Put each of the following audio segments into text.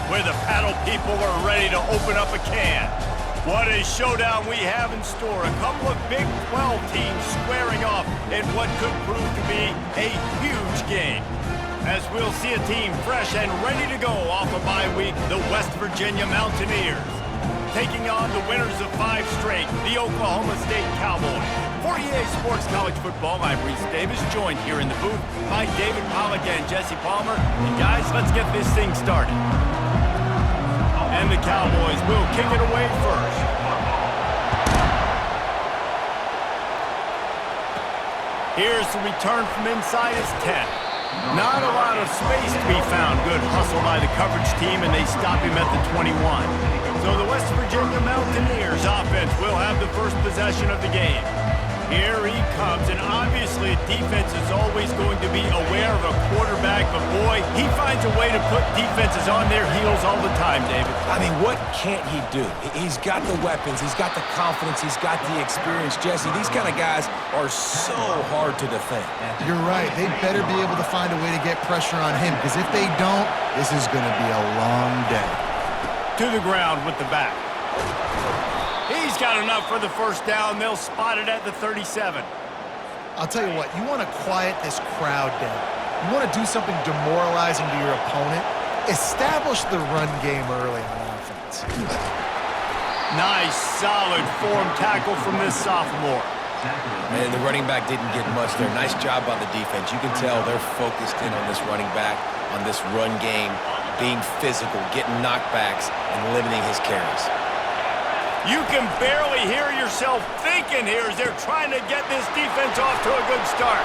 where the paddle people are ready to open up a can. What a showdown we have in store. A couple of Big 12 teams squaring off in what could prove to be a huge game. As we'll see a team fresh and ready to go off a bye week, the West Virginia Mountaineers, taking on the winners of 5 straight, the Oklahoma State Cowboys. For EA Sports College Football, I'm Reese Davis, joined here in the booth by David Pollack and Jesse Palmer. And guys, let's get this thing started. And the Cowboys will kick it away first. Here's the return from inside his 10. Not a lot of space to be found. Good hustle by the coverage team, and they stop him at the 21. So the West Virginia Mountaineers offense will have the first possession of the game. Here he comes, and obviously defense is always going to be aware of a quarterback, but boy, he finds a way to put defenses on their heels all the time, David. I mean, what can't he do? He's got the weapons, he's got the confidence, he's got the experience. Jesse, these kind of guys are so hard to defend. You're right. They better be able to find a way to get pressure on him, because if they don't, this is going to be a long day. To the ground with the back. He's got enough for the first down. They'll spot it at the 37. I'll tell you what, you want to quiet this crowd down. You want to do something demoralizing to your opponent. Establish the run game early on offense. Nice, solid form tackle from this sophomore. Man, the running back didn't get much there. Nice job on the defense. You can tell they're focused in on this running back, on this run game, being physical, getting knockbacks, and limiting his carries. You can barely hear yourself thinking here as they're trying to get this defense off to a good start.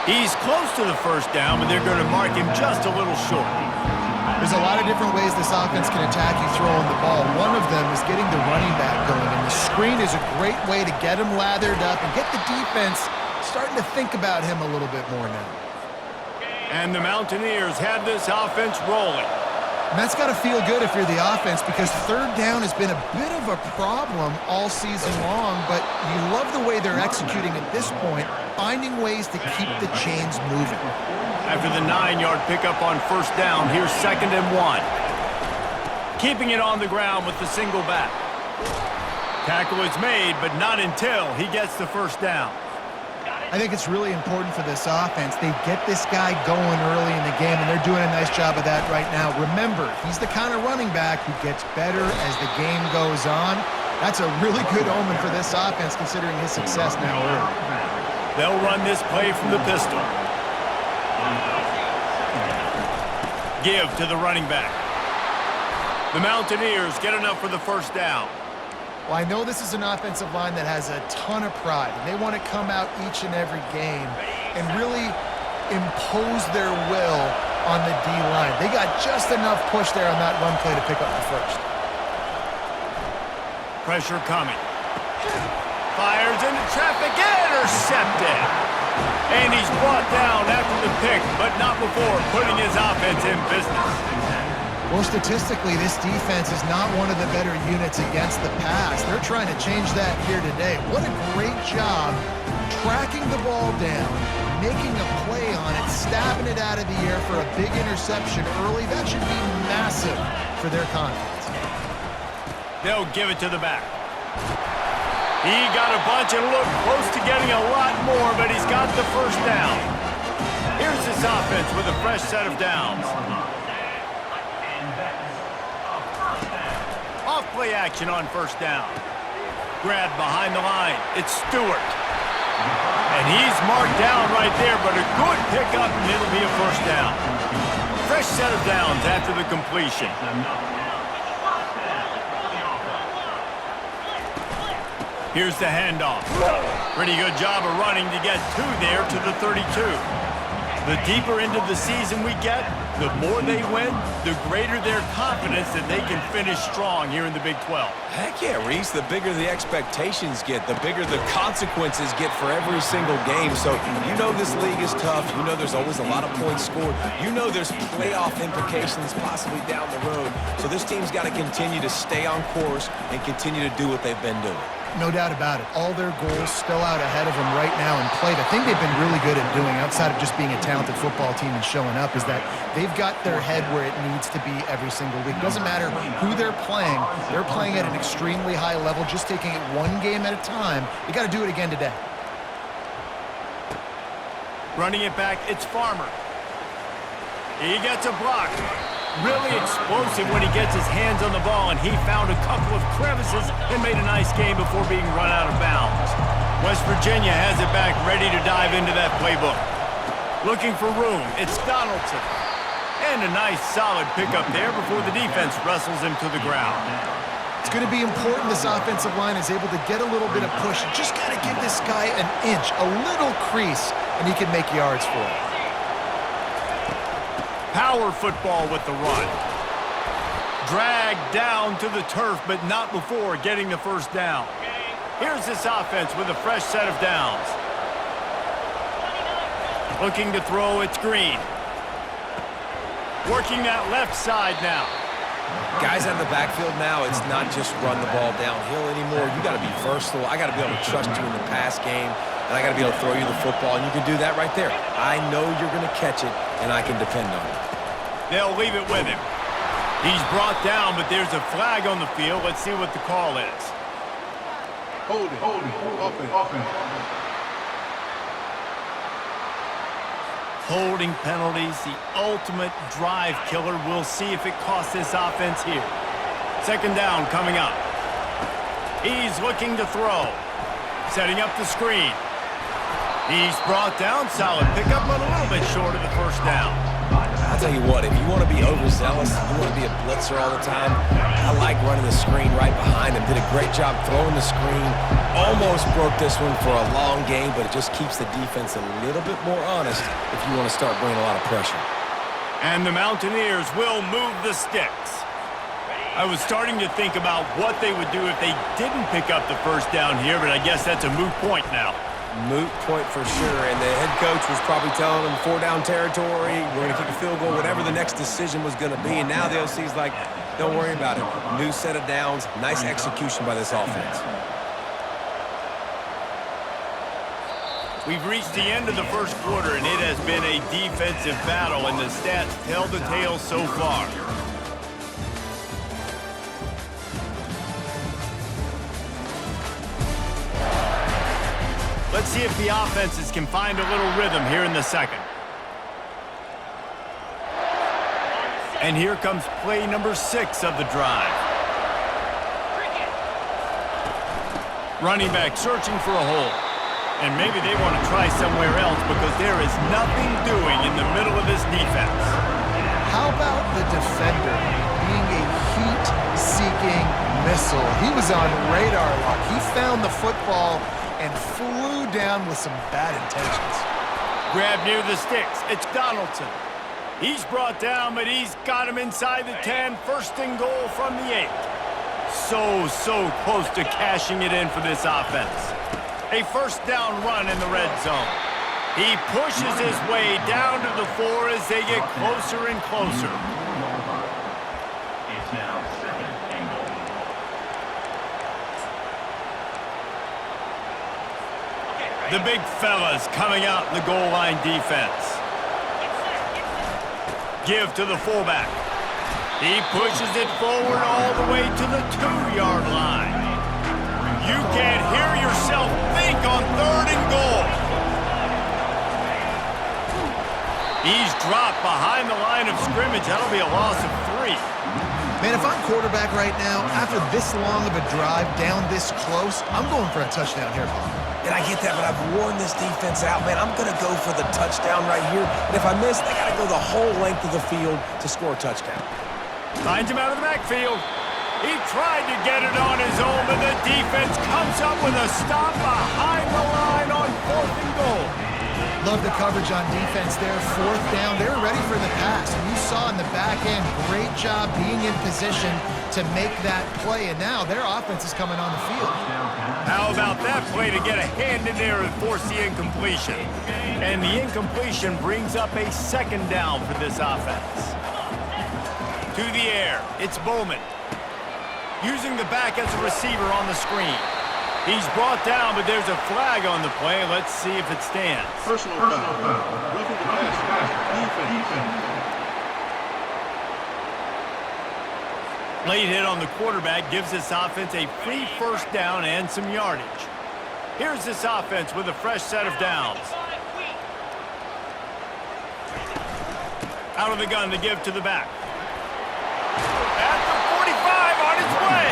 He's close to the first down, but they're going to mark him just a little short. There's a lot of different ways this offense can attack you throwing the ball. One of them is getting the running back going, and the screen is a great way to get him lathered up and get the defense starting to think about him a little bit more now. And the Mountaineers have this offense rolling. And that's got to feel good if you're the offense, because third down has been a bit of a problem all season long, but you love the way they're executing at this point, finding ways to keep the chains moving. After the 9-yard pickup on first down, here's 2nd and 1. Keeping it on the ground with the single back. Tackle is made, but not until he gets the first down. I think it's really important for this offense. They get this guy going early in the game, and they're doing a nice job of that right now. Remember, he's the kind of running back who gets better as the game goes on. That's a really good omen for this offense, considering his success now early. They'll run this play from the pistol. Give to the running back. The Mountaineers get enough for the first down. Well, I know this is an offensive line that has a ton of pride, and they want to come out each and every game and really impose their will on the D-line. They got just enough push there on that run play to pick up the first. Pressure coming. Fires into traffic, intercepted. And he's brought down after the pick, but not before putting his offense in business. Well, statistically, this defense is not one of the better units against the pass. They're trying to change that here today. What a great job tracking the ball down, making a play on it, stabbing it out of the air for a big interception early. That should be massive for their confidence. They'll give it to the back. He got a bunch and looked close to getting a lot more, but he's got the first down. Here's this offense with a fresh set of downs. Off-play action on first down. Grab behind the line. It's Stewart. And he's marked down right there, but a good pickup, and it'll be a first down. Fresh set of downs after the completion. Here's the handoff. Pretty good job of running to get there to the 32. The deeper into the season we get, the more they win, the greater their confidence that they can finish strong here in the Big 12. Heck yeah, Reese. The bigger the expectations get, the bigger the consequences get for every single game. So you know this league is tough. You know there's always a lot of points scored. You know there's playoff implications possibly down the road. So this team's got to continue to stay on course and continue to do what they've been doing. No doubt about it. All their goals still out ahead of them right now, and play. The thing they've been really good at doing, outside of just being a talented football team and showing up, is that they they've got their head where it needs to be every single week. Doesn't matter who they're playing at an extremely high level, just taking it one game at a time. You got to do it again today. Running it back, it's Farmer. He gets a block. Really explosive when he gets his hands on the ball, and he found a couple of crevices and made a nice game before being run out of bounds. West Virginia has it back, ready to dive into that playbook. Looking for room, it's Donaldson. And a nice solid pickup there before the defense wrestles him to the ground. It's going to be important this offensive line is able to get a little bit of push. You just got to give this guy an inch, a little crease, and he can make yards for it. Power football with the run. Dragged down to the turf, but not before getting the first down. Here's this offense with a fresh set of downs. Looking to throw, it's Green. Working that left side now. Guys out of the backfield now, it's not just run the ball downhill anymore. You got to be versatile. I got to be able to trust you in the pass game, and I got to be able to throw you the football, and you can do that right there. I know you're going to catch it, and I can depend on it. They'll leave it with him. He's brought down, but there's a flag on the field. Let's see what the call is. Holding, offense. Holding penalties, the ultimate drive killer. We'll see if it costs this offense here. Second down coming up. He's looking to throw. Setting up the screen. He's brought down. Solid pickup, but a little bit short of the first down. I'll tell you what, if you want to be overzealous, you want to be a blitzer all the time, I like running the screen right behind him. Did a great job throwing the screen. Almost broke this one for a long game, but it just keeps the defense a little bit more honest if you want to start bringing a lot of pressure. And the Mountaineers will move the sticks. I was starting to think about what they would do if they didn't pick up the first down here, but I guess that's a moot point now. Moot point for sure, and the head coach was probably telling them 4-down territory, we're going to kick a field goal, whatever the next decision was going to be, and now the OC's like, don't worry about it. New set of downs, nice execution by this offense. We've reached the end of the first quarter, and it has been a defensive battle, and the stats tell the tale so far. Let's see if the offenses can find a little rhythm here in the second. And here comes play number 6 of the drive. Running back searching for a hole. And maybe they want to try somewhere else because there is nothing doing in the middle of this defense. How about the defender being a heat-seeking missile? He was on radar lock. He found the football and flew down with some bad intentions. Grab near the sticks. It's Donaldson. He's brought down, but he's got him inside the 10. First and goal from the 8. So close to cashing it in for this offense. A first down run in the red zone. He pushes his way down to the 4 as they get closer and closer. It's now second and goal. The big fellas coming out in the goal line defense. Give to the fullback. He pushes it forward all the way to the 2-yard line. You can't hear yourself think on third and goal. He's dropped behind the line of scrimmage. That'll be a loss of 3. Man, if I'm quarterback right now, after this long of a drive down this close, I'm going for a touchdown here, Bob. And I get that, but I've worn this defense out, man. I'm going to go for the touchdown right here. And if I miss, they got to go the whole length of the field to score a touchdown. Finds him out of the backfield. He tried to get it on his own, but the defense comes up with a stop behind the line on 4th and goal. Love the coverage on defense there. 4th down. They were ready for the pass. And you saw in the back end, great job being in position to make that play. And now their offense is coming on the field. How about that play to get a hand in there and force the incompletion? And the incompletion brings up a second down for this offense. To the air, it's Bowman. Using the back as a receiver on the screen. He's brought down, but there's a flag on the play. Let's see if it stands. Personal foul. Roughing the pass. Defense. Late hit on the quarterback gives this offense a free first down and some yardage. Here's this offense with a fresh set of downs. Out of the gun to give to the back. At the 45 on its way.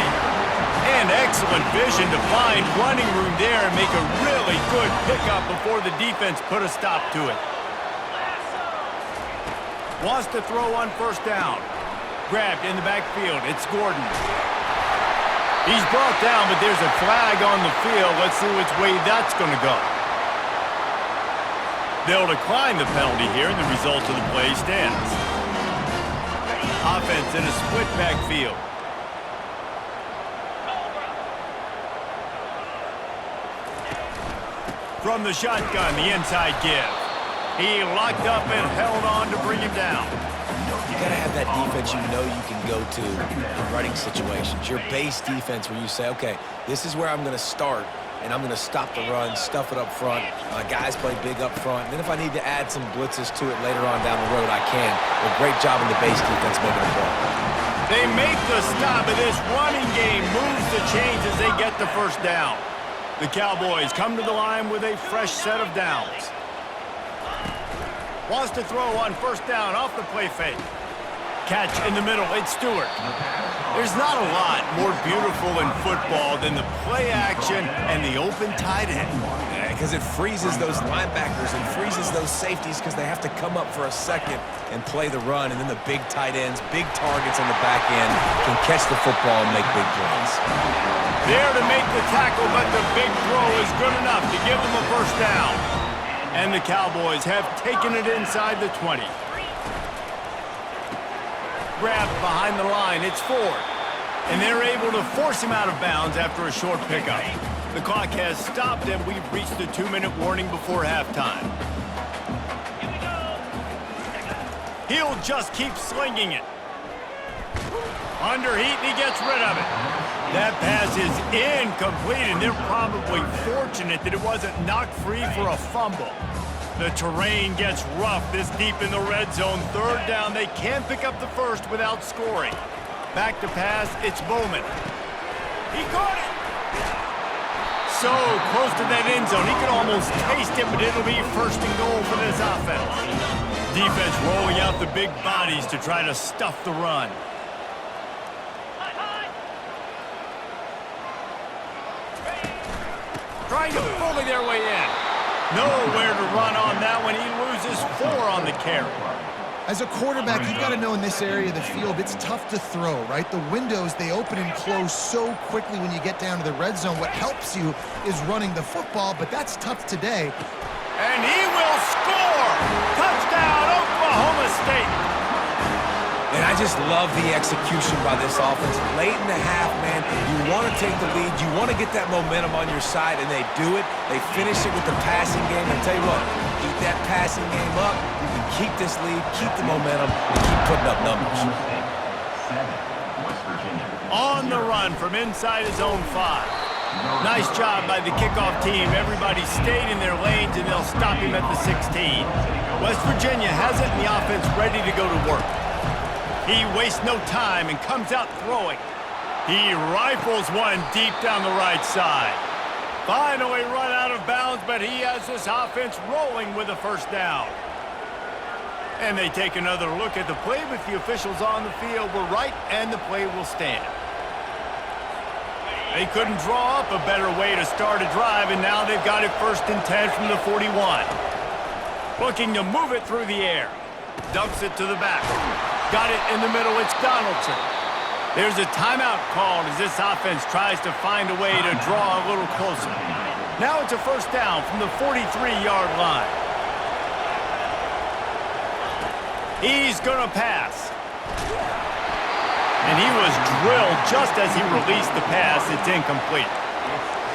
And excellent vision to find running room there and make a really good pickup before the defense put a stop to it. Wants to throw on first down. Grabbed in the backfield. It's Gordon. He's brought down, but there's a flag on the field. Let's see which way that's going to go. They'll decline the penalty here, and the result of the play stands. Offense in a split backfield. From the shotgun, the inside give. He locked up and held on to bring him down. You got to have that defense you know you can go to in running situations. Your base defense where you say, okay, this is where I'm going to start, and I'm going to stop the run, stuff it up front. My guys play big up front. And then if I need to add some blitzes to it later on down the road, I can. But great job in the base defense making the play. They make the stop, and this running game moves the chains as they get the first down. The Cowboys come to the line with a fresh set of downs. Wants to throw on first down off the play fake. Catch in the middle, it's Stewart. There's not a lot more beautiful in football than the play action and the open tight end. Because it freezes those linebackers and freezes those safeties because they have to come up for a second and play the run. And then the big tight ends, big targets on the back end can catch the football and make big plays. There to make the tackle, but the big throw is good enough to give them a first down. And the Cowboys have taken it inside the 20. Grabbed behind the line, it's Ford. And they're able to force him out of bounds after a short pickup. The clock has stopped and we've reached the 2-minute warning before halftime. He'll just keep slinging it. Under heat and he gets rid of it. That pass is incomplete, and they're probably fortunate that it wasn't knocked free for a fumble. The terrain gets rough this deep in the red zone. Third down, they can't pick up the first without scoring. Back to pass, it's Bowman. He caught it! So close to that end zone, he can almost taste it, but it'll be first and goal for this offense. Defense rolling out the big bodies to try to stuff the run. Trying to bully their way in. Nowhere to run on that one. He loses 4 on the carry. As a quarterback, you've got to know in this area of the field, it's tough to throw, right? The windows, they open and close so quickly when you get down to the red zone. What helps you is running the football, but that's tough today. And he will score! Touchdown, Oklahoma State! And I just love the execution by this offense. Late in the half, man, you want to take the lead. You want to get that momentum on your side, and they do it. They finish it with the passing game. And tell you what, keep that passing game up. You can keep this lead, keep the momentum, and keep putting up numbers. On the run from inside his own 5. Nice job by the kickoff team. Everybody stayed in their lanes, and they'll stop him at the 16. West Virginia has it, and the offense ready to go to work. He wastes no time and comes out throwing. He rifles one deep down the right side. Finally run out of bounds, but he has this offense rolling with a first down. And they take another look at the play, but the officials on the field were right, and the play will stand. They couldn't draw up a better way to start a drive, and now they've got it 1st and 10 from the 41. Looking to move it through the air. Dumps it to the back. Got it in the middle, it's Donaldson. There's a timeout called as this offense tries to find a way to draw a little closer. Now it's a first down from the 43-yard line. He's gonna pass. And he was drilled just as he released the pass. It's incomplete.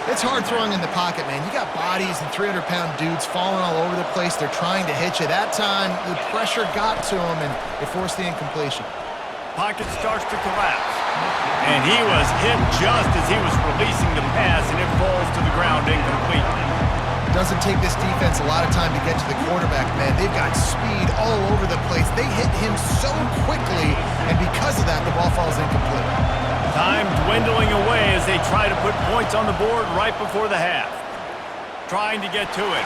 It's hard throwing in the pocket, man. You got bodies and 300-pound dudes falling all over the place. They're trying to hit you. That time, the pressure got to him, and it forced the incompletion. Pocket starts to collapse. And he was hit just as he was releasing the pass, and it falls to the ground incomplete. Doesn't take this defense a lot of time to get to the quarterback, man. They've got speed all over the place. They hit him so quickly, and because of that, the ball falls incomplete. try to put points on the board right before the half. Trying to get to it.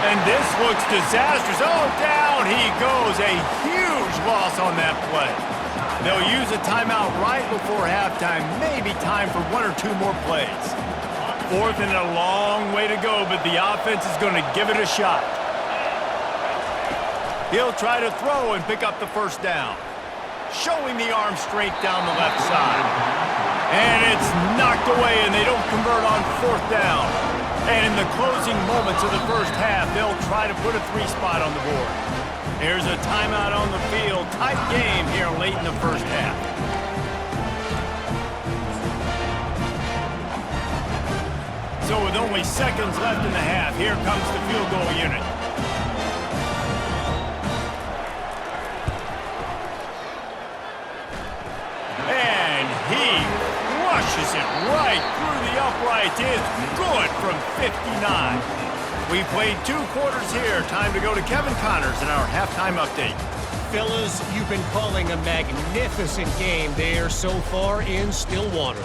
And this looks disastrous. Oh, down he goes. A huge loss on that play. They'll use a timeout right before halftime. Maybe time for 1 or 2 more plays. 4th and a long way to go, but the offense is going to give it a shot. He'll try to throw and pick up the first down. Showing the arm strength down the left side. And it's knocked away, and they don't convert on 4th down. And in the closing moments of the first half, they'll try to put a 3 spot on the board. Here's a timeout on the field. Tight game here late in the first half. So with only seconds left in the half, here comes the field goal unit. And he crushes it right through the uprights. It's good from 59. We played 2 quarters here. Time to go to Kevin Connors in our halftime update. Fellas, you've been calling a magnificent game there so far in Stillwater.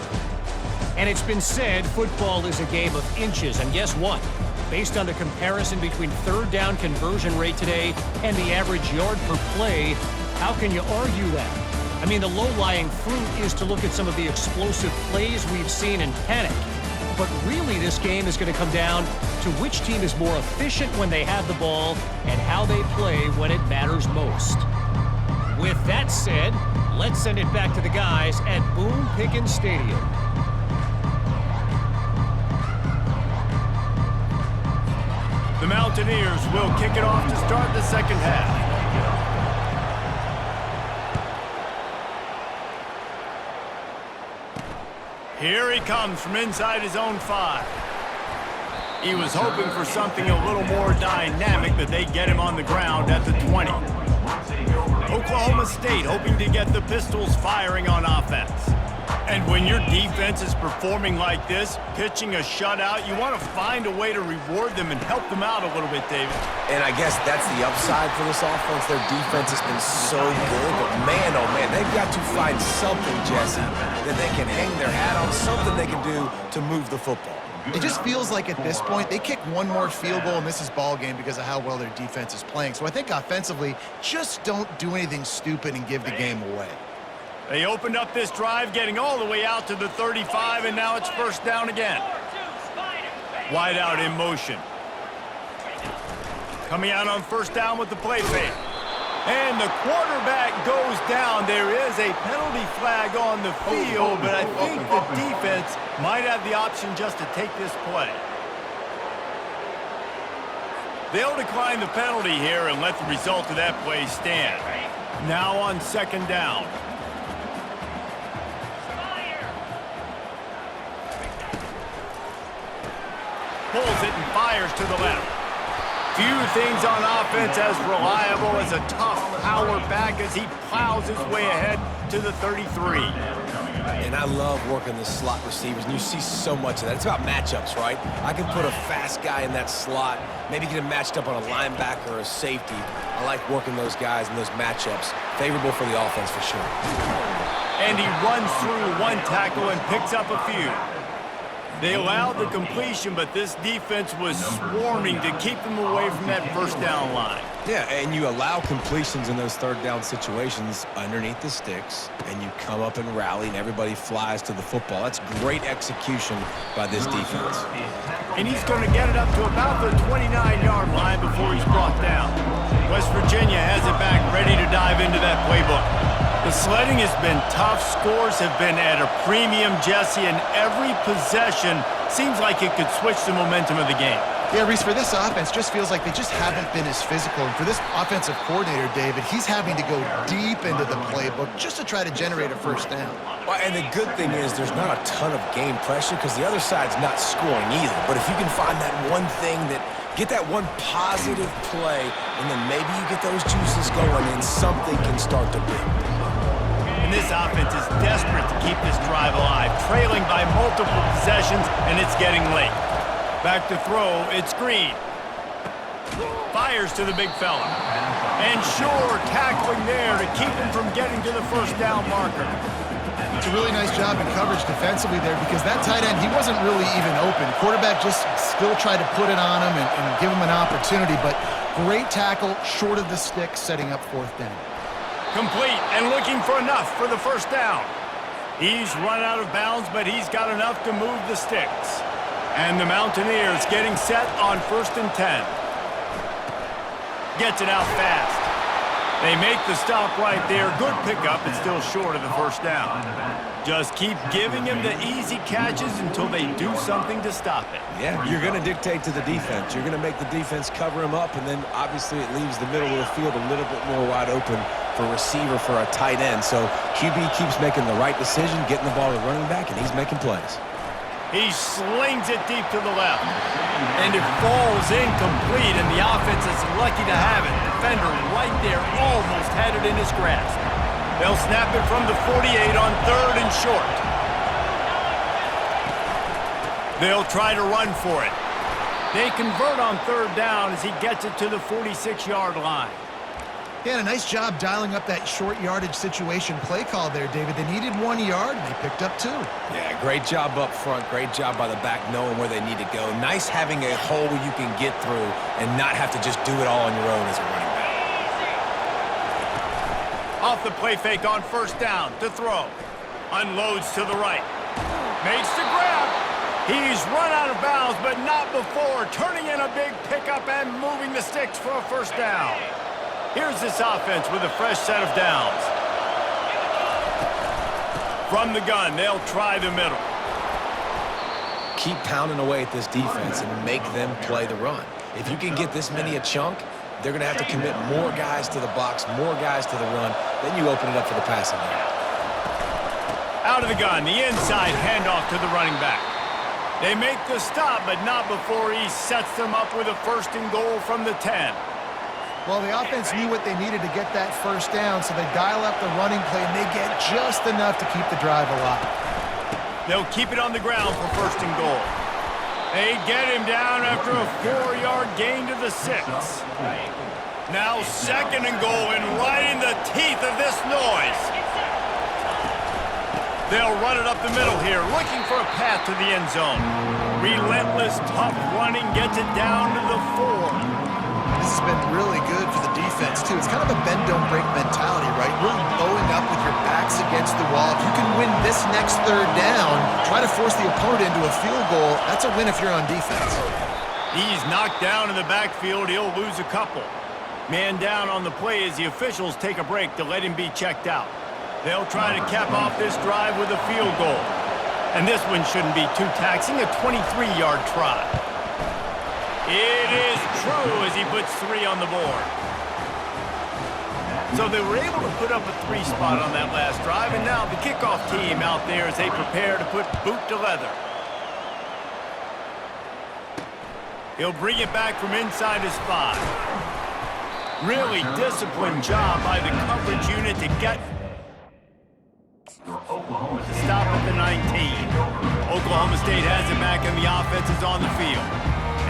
And it's been said football is a game of inches. And guess what? Based on the comparison between 3rd down conversion rate today and the average yard per play, how can you argue that? I mean, the low-lying fruit is to look at some of the explosive plays we've seen in panic. But really, this game is going to come down to which team is more efficient when they have the ball and how they play when it matters most. With that said, let's send it back to the guys at Boone Pickens Stadium. The Mountaineers will kick it off to start the second half. Here he comes from inside his own 5. He was hoping for something a little more dynamic, but they get him on the ground at the 20. Oklahoma State hoping to get the Pistols firing on offense. And when your defense is performing like this, pitching a shutout, you want to find a way to reward them and help them out a little bit, David. And I guess that's the upside for this offense. Their defense has been so good, but man, oh man, they've got to find something, Jesse, that they can hang their hat on, something they can do to move the football. It just feels like at this point, they kick 1 more field goal and this is ball game because of how well their defense is playing. So I think offensively, just don't do anything stupid and give the game away. They opened up this drive, getting all the way out to the 35, and now it's first down again. Wide out in motion. Coming out on first down with the play fake. And the quarterback goes down. There is a penalty flag on the field, but I think the defense might have the option just to take this play. They'll decline the penalty here and let the result of that play stand. Now on second down. Pulls it and fires to the left. Few things on offense as reliable as a tough power back as he plows his way ahead to the 33. And I love working the slot receivers, and you see so much of that. It's about matchups, right? I can put a fast guy in that slot, maybe get him matched up on a linebacker or a safety. I like working those guys in those matchups. Favorable for the offense for sure. And he runs through 1 tackle and picks up a few. They allowed the completion, but this defense was swarming to keep them away from that first down line. Yeah, and you allow completions in those 3rd down situations underneath the sticks, and you come up and rally, and everybody flies to the football. That's great execution by this defense. And he's going to get it up to about the 29-yard line before he's brought down. West Virginia has it back, ready to dive into that playbook. The sledding has been tough. Scores have been at a premium, Jesse, and every possession seems like it could switch the momentum of the game. Yeah, Reese, for this offense, just feels like they just haven't been as physical. And for this offensive coordinator, David, he's having to go deep into the playbook just to try to generate a first down. Well, and the good thing is there's not a ton of game pressure because the other side's not scoring either. But if you can find that one thing that get that one positive play, and then maybe you get those juices going, and something can start to build. And this offense is desperate to keep this drive alive, trailing by multiple possessions, and it's getting late. Back to throw, it's Green. Fires to the big fella. And sure, tackling there to keep him from getting to the first down marker. It's a really nice job in coverage defensively there because that tight end, he wasn't really even open. Quarterback just still tried to put it on him and give him an opportunity, but great tackle short of the stick, setting up 4th down. Complete and looking for enough for the first down. He's run out of bounds, but he's got enough to move the sticks. And the Mountaineers getting set on 1st and 10. Gets it out fast. They make the stop right there. Good pickup. It's still short of the first down. Just keep giving him the easy catches until they do something to stop it. Yeah, you're going to dictate to the defense. You're going to make the defense cover him up, and then obviously it leaves the middle of the field a little bit more wide open for receiver for a tight end. So QB keeps making the right decision, getting the ball to running back, and he's making plays. He slings it deep to the left. And it falls incomplete, and the offense is lucky to have it. Defender right there almost had it in his grasp. They'll snap it from the 48 on 3rd and short. They'll try to run for it. They convert on 3rd down as he gets it to the 46-yard line. Yeah, a nice job dialing up that short yardage situation play call there, David. They needed 1 yard, and they picked up 2. Yeah, great job up front. Great job by the back knowing where they need to go. Nice having a hole you can get through and not have to just do it all on your own as a running back. Off the play fake on 1st down to throw. Unloads to the right. Makes the grab. He's run out of bounds, but not before. Turning in a big pickup and moving the sticks for a 1st down. Here's this offense with a fresh set of downs. From the gun, they'll try the middle. Keep pounding away at this defense and make them play the run. If you can get this many a chunk, they're going to have to commit more guys to the box, more guys to the run. Then you open it up for the passing game. Out of the gun, the inside handoff to the running back. They make the stop, but not before he sets them up with a 1st and goal from the 10. Well, the offense knew what they needed to get that 1st down, so they dial up the running play, and they get just enough to keep the drive alive. They'll keep it on the ground for 1st and goal. They get him down after a 4-yard gain to the 6. Now 2nd and goal, and right in the teeth of this noise. They'll run it up the middle here, looking for a path to the end zone. Relentless, tough running gets it down to the 4. This has been really good for the defense, too. It's kind of a bend-don't-break mentality, right? Really bowing up with your backs against the wall. If you can win this next 3rd down, try to force the opponent into a field goal, that's a win if you're on defense. He's knocked down in the backfield. He'll lose a couple. Man down on the play as the officials take a break to let him be checked out. They'll try to cap off this drive with a field goal. And this one shouldn't be too taxing, a 23-yard try. It is true as he puts 3 on the board. So they were able to put up a 3 spot on that last drive, and now the kickoff team out there as they prepare to put boot to leather. He'll bring it back from inside his 5. Really disciplined job by the coverage unit to get stop at the 19. Oklahoma State has it back, and the offense is on the field.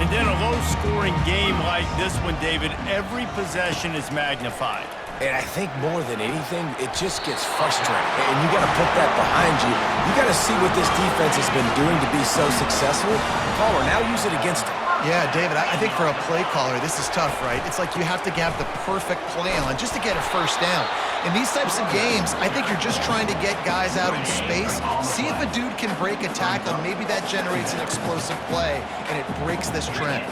And in a low-scoring game like this one, David, every possession is magnified. And I think more than anything, it just gets frustrating. And you got to put that behind you. You got to see what this defense has been doing to be so successful. Caller, now use it against them. Yeah, David, I think for a play caller, this is tough, right? It's like you have to have the perfect play on just to get a 1st down. In these types of games, I think you're just trying to get guys out in space, see if a dude can break a tackle, and maybe that generates an explosive play, and it breaks this trend.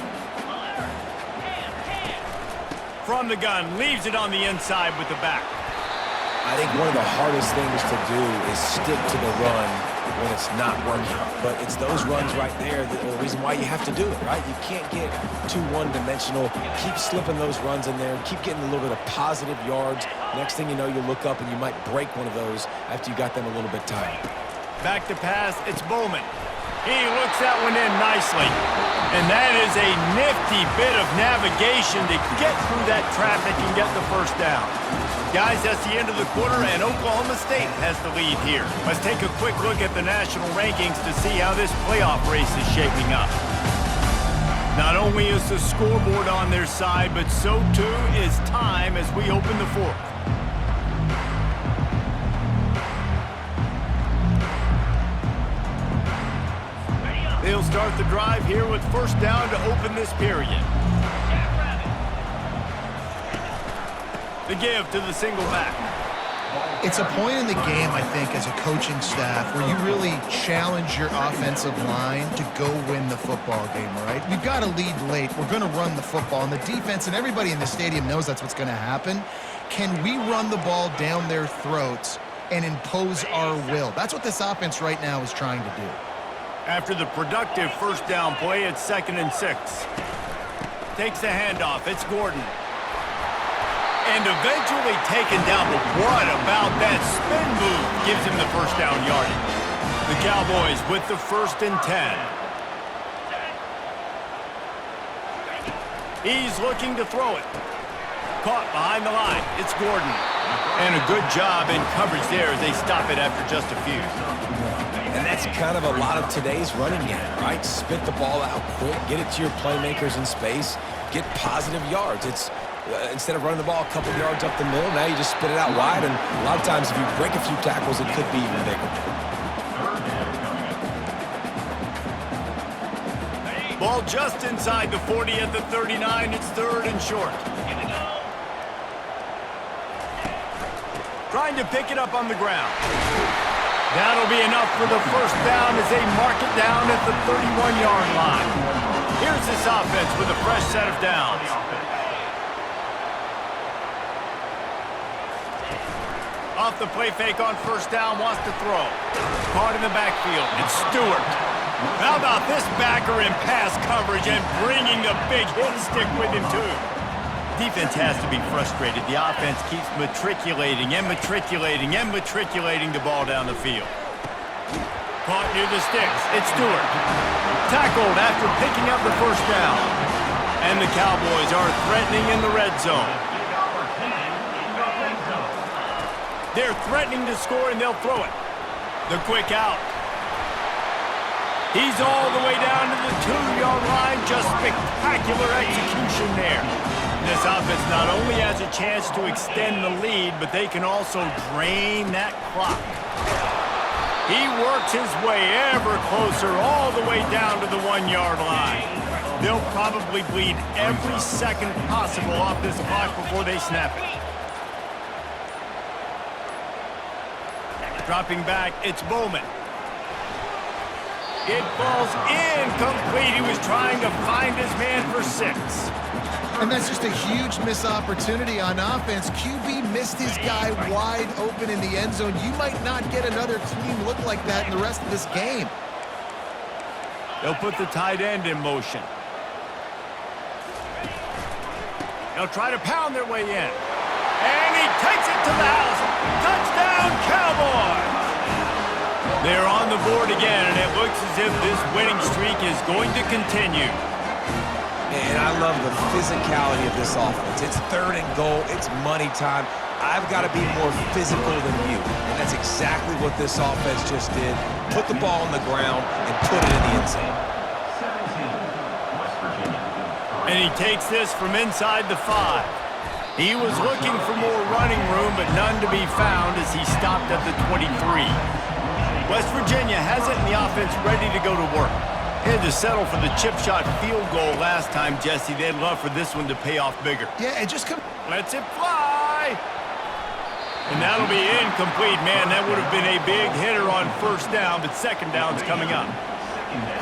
From the gun, leaves it on the inside with the back. I think one of the hardest things to do is stick to the run when it's not working. But it's those runs right there that are the reason why you have to do it, right? You can't get too one-dimensional. Keep slipping those runs in there. Keep getting a little bit of positive yards. Next thing you know, you look up and you might break one of those after you got them a little bit tired. Back to pass, it's Bowman. He looks that one in nicely. And that is a nifty bit of navigation to get through that traffic and get the 1st down. Guys, that's the end of the quarter, and Oklahoma State has the lead here. Let's take a quick look at the national rankings to see how this playoff race is shaping up. Not only is the scoreboard on their side, but so too is time as we open the 4th. He'll start the drive here with first down to open this period. The give to the single back. It's a point in the game, I think, as a coaching staff where you really challenge your offensive line to go win the football game, right? We've got to lead late. We're going to run the football. And the defense and everybody in the stadium knows that's what's going to happen. Can we run the ball down their throats and impose our will? That's what this offense right now is trying to do. After the productive first down play, it's 2nd and 6. Takes the handoff. It's Gordon. And eventually taken down, but what about that spin move gives him the first down yardage. The Cowboys with the 1st and 10. He's looking to throw it. Caught behind the line. It's Gordon. And a good job in coverage there as they stop it after just a few. And that's kind of a lot of today's running game, right? Spit the ball out quick, get it to your playmakers in space, get positive yards. It's instead of running the ball a couple yards up the middle, now you just spit it out wide, and a lot of times if you break a few tackles, it could be even bigger. Ball just inside the 40 at the 39. It's 3rd and short. Trying to pick it up on the ground. That'll be enough for the first down as they mark it down at the 31-yard line. Here's this offense with a fresh set of downs. Off the play fake on first down, wants to throw. Caught in the backfield. It's Stewart. How about this backer in pass coverage and bringing the big hit stick with him too? Defense has to be frustrated. The offense keeps matriculating and matriculating and matriculating the ball down the field. Caught near the sticks. It's Stewart. Tackled after picking up the first down. And the Cowboys are threatening in the red zone. They're threatening to score, and they'll throw it. The quick out. He's all the way down to the 2-yard line. Just spectacular execution there. This offense not only has a chance to extend the lead, but they can also drain that clock. He works his way ever closer all the way down to the 1-yard line. They'll probably bleed every second possible off this clock before they snap it. Dropping back, it's Bowman. It falls incomplete. He was trying to find his man for 6. And that's just a huge missed opportunity on offense. QB missed his guy wide open in the end zone. You might not get another clean look like that in the rest of this game. They'll put the tight end in motion. They'll try to pound their way in. And he takes it to the house. Touchdown, Cowboys! They're on the board again, and it looks as if this winning streak is going to continue. And I love the physicality of this offense. It's 3rd and goal. It's money time. I've got to be more physical than you. And that's exactly what this offense just did. Put the ball on the ground and put it in the end zone. And he takes this from inside the 5. He was looking for more running room, but none to be found as he stopped at the 23. West Virginia has it, and the offense ready to go to work. They had to settle for the chip shot field goal last time, Jesse. They'd love for this one to pay off bigger. Yeah, it just comes. Lets it fly. And that'll be incomplete, man. That would have been a big hitter on first down, but second down's coming up.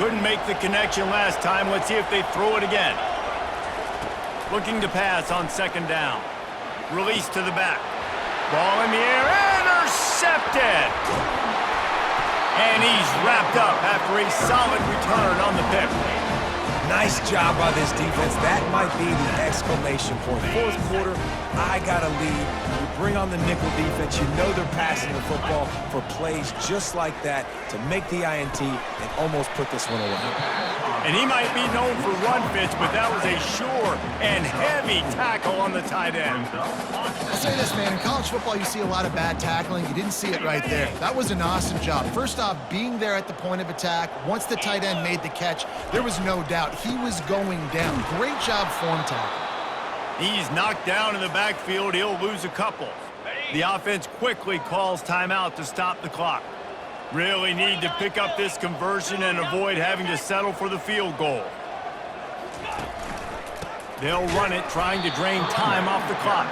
Couldn't make the connection last time. Let's see if they throw it again. Looking to pass on second down. Release to the back. Ball in the air. Intercepted. And he's wrapped up after a solid return on the pick. Nice job by this defense. That might be the exclamation point. 4th quarter, I got to lead. You bring on the nickel defense. You know they're passing the football for plays just like that to make the INT and almost put this one away. And he might be known for run fits, but that was a sure and heavy tackle on the tight end. I'll say this, man. In college football, you see a lot of bad tackling. You didn't see it right there. That was an awesome job. First off, being there at the point of attack. Once the tight end made the catch, there was no doubt he was going down. Great job form tackle. He's knocked down in the backfield. He'll lose a couple. The offense quickly calls timeout to stop the clock. Really need to pick up this conversion and avoid having to settle for the field goal. They'll run it, trying to drain time off the clock.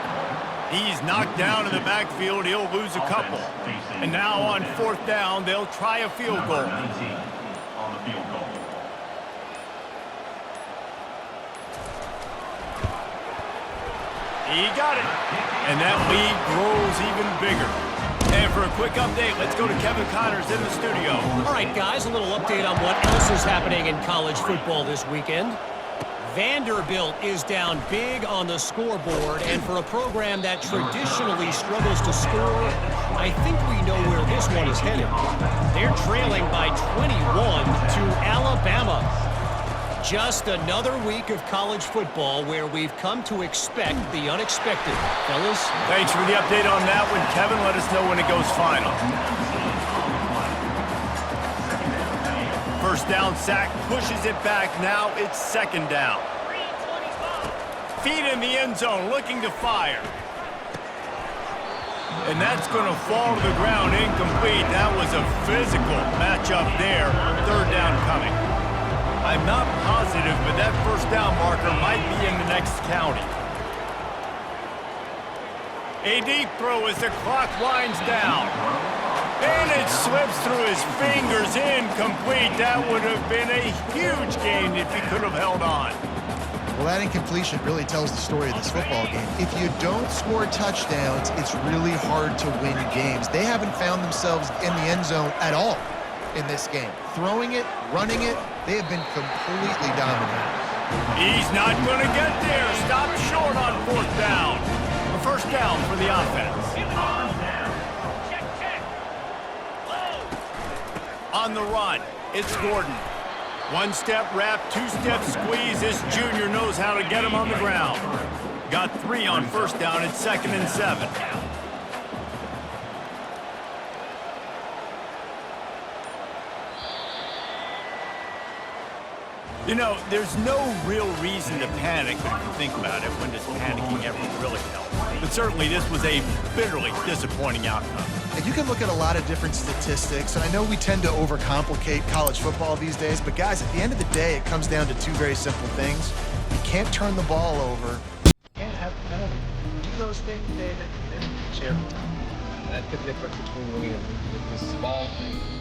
He's knocked down in the backfield. He'll lose a couple. And now on 4th down, they'll try a field goal. He got it. And that lead grows even bigger. And for a quick update, let's go to Kevin Connors in the studio. All right, guys, a little update on what else is happening in college football this weekend. Vanderbilt is down big on the scoreboard, and for a program that traditionally struggles to score, I think we know where this one is headed. They're trailing by 21 to Alabama. Just another week of college football where we've come to expect the unexpected. Fellas? Thanks for the update on that one, Kevin. Let us know when it goes final. First down sack, pushes it back. Now it's 2nd down. Feet in the end zone, looking to fire. And that's going to fall to the ground, incomplete. That was a physical matchup there. 3rd down coming. I'm not positive, but that 1st down marker might be in the next county. A deep throw as the clock winds down. And it slips through his fingers, incomplete. That would have been a huge gain if he could have held on. Well, that incompletion really tells the story of this football game. If you don't score touchdowns, it's really hard to win games. They haven't found themselves in the end zone at all in this game. Throwing it, running it, they have been completely dominant. He's not going to get there. Stop short on 4th down. A 1st down for the offense. On the run, it's Gordon. 1-step wrap, 2-step squeeze. This junior knows how to get him on the ground. Got 3 on 1st down. It's 2nd and 7. You know, there's no real reason to panic, but if you think about it, when does panicking ever really help? But certainly this was a bitterly disappointing outcome. And you can look at a lot of different statistics, and I know we tend to overcomplicate college football these days, but guys, at the end of the day, it comes down to 2 very simple things. You can't turn the ball over. You can't have penalties. Do those things, David, share. That's the difference between winning and losing. It's a small thing.